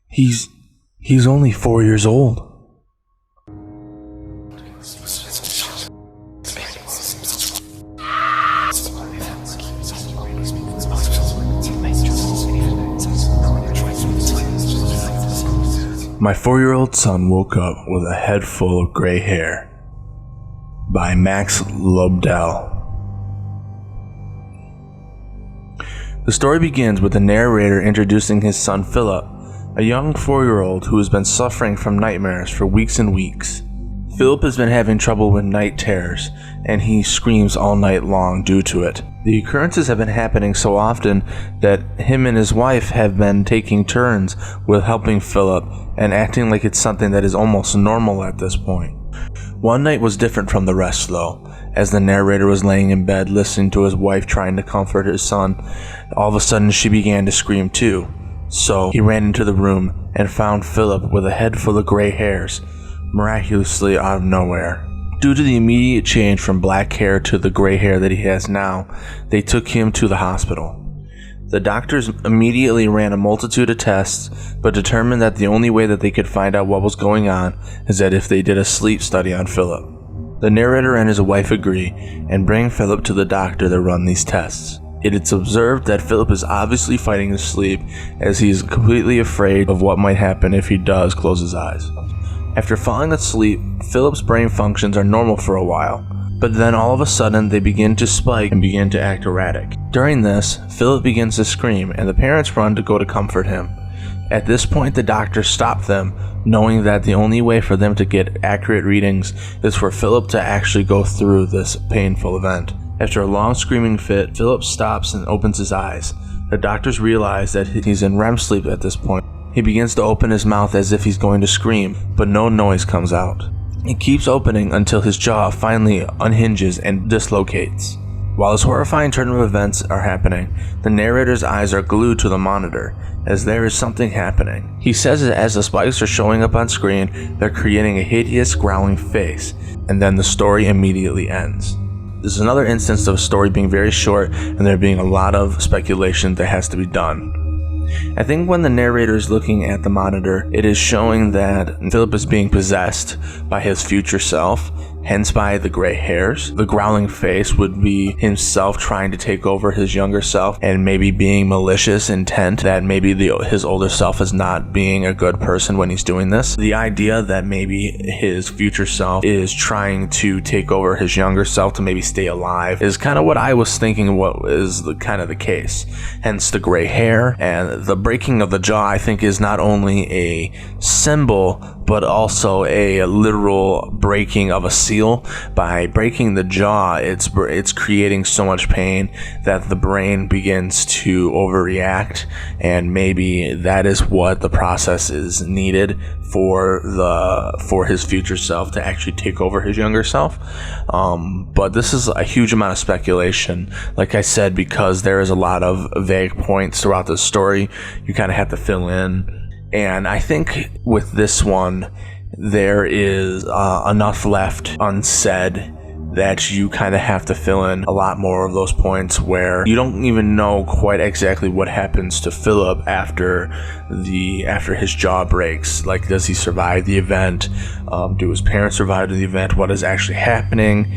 He's only 4 years old. My 4-year-old son woke up with a head full of gray hair. By Max LOBDELL. The story begins with the narrator introducing his son Philip, a young 4-year-old who has been suffering from nightmares for weeks and weeks. Philip has been having trouble with night terrors, and he screams all night long due to it. The occurrences have been happening so often that him and his wife have been taking turns with helping Philip and acting like it's something that is almost normal at this point. One night was different from the rest though. As the narrator was laying in bed listening to his wife trying to comfort his son, all of a sudden she began to scream too. So he ran into the room and found Philip with a head full of gray hairs, miraculously out of nowhere. Due to the immediate change from black hair to the gray hair that he has now, they took him to the hospital. The doctors immediately ran a multitude of tests, but determined that the only way that they could find out what was going on is that if they did a sleep study on Philip. The narrator and his wife agree and bring Philip to the doctor to run these tests. It is observed that Philip is obviously fighting his sleep, as he is completely afraid of what might happen if he does close his eyes. After falling asleep, Philip's brain functions are normal for a while, but then all of a sudden they begin to spike and begin to act erratic. During this, Philip begins to scream and the parents run to go to comfort him. At this point, the doctors stop them, knowing that the only way for them to get accurate readings is for Philip to actually go through this painful event. After a long screaming fit, Philip stops and opens his eyes. The doctors realize that he's in REM sleep at this point. He begins to open his mouth as if he's going to scream, but no noise comes out. He keeps opening until his jaw finally unhinges and dislocates. While this horrifying turn of events are happening, the narrator's eyes are glued to the monitor, as there is something happening. He says that as the spikes are showing up on screen, they're creating a hideous growling face, and then the story immediately ends. This is another instance of a story being very short and there being a lot of speculation that has to be done. I think when the narrator is looking at the monitor, it is showing that Philip is being possessed by his future self, hence by the gray hairs. The growling face would be himself trying to take over his younger self and maybe being malicious intent that maybe his older self is not being a good person when he's doing this. The idea that maybe his future self is trying to take over his younger self to maybe stay alive is kind of what I was thinking what is kind of the case. Hence the gray hair, and the breaking of the jaw I think is not only a symbol but also a literal breaking of a seal. By breaking the jaw, it's creating so much pain that the brain begins to overreact, and maybe that is what the process is needed for his future self to actually take over his younger self. But this is a huge amount of speculation, like I said, because there is a lot of vague points throughout the story you kind of have to fill in. And I think with this one, there is enough left unsaid that you kind of have to fill in a lot more of those points where you don't even know quite exactly what happens to Philip after his jaw breaks. Like, does he survive the event? Do his parents survive the event? What is actually happening?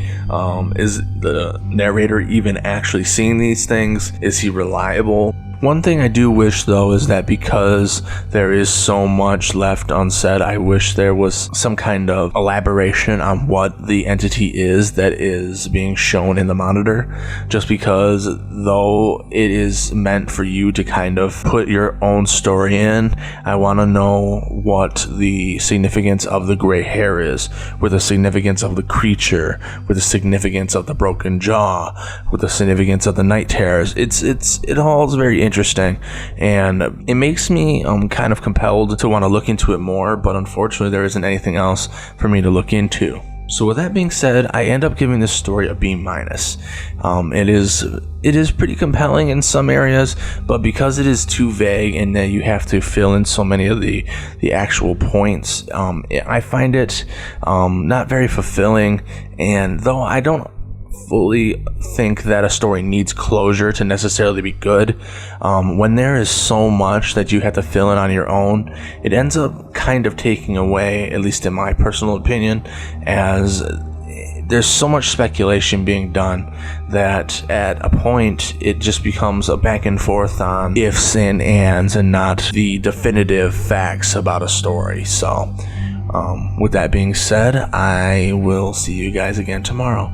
Is the narrator even actually seeing these things? Is he reliable? One thing I do wish though is that because there is so much left unsaid, I wish there was some kind of elaboration on what the entity is that is being shown in the monitor, just because though it is meant for you to kind of put your own story in, I want to know what the significance of the gray hair is, with the significance of the creature, with the significance of the broken jaw, with the significance of the night terrors. It all is very interesting, and it makes me kind of compelled to want to look into it more, but unfortunately there isn't anything else for me to look into. So with that being said, I end up giving this story a B-. It is pretty compelling in some areas, but because it is too vague and that you have to fill in so many of the actual points, I find it not very fulfilling. And though I don't fully think that a story needs closure to necessarily be good. When there is so much that you have to fill in on your own, it ends up kind of taking away, at least in my personal opinion, as there's so much speculation being done that at a point it just becomes a back and forth on ifs and ands and not the definitive facts about a story. So with that being said, I will see you guys again tomorrow.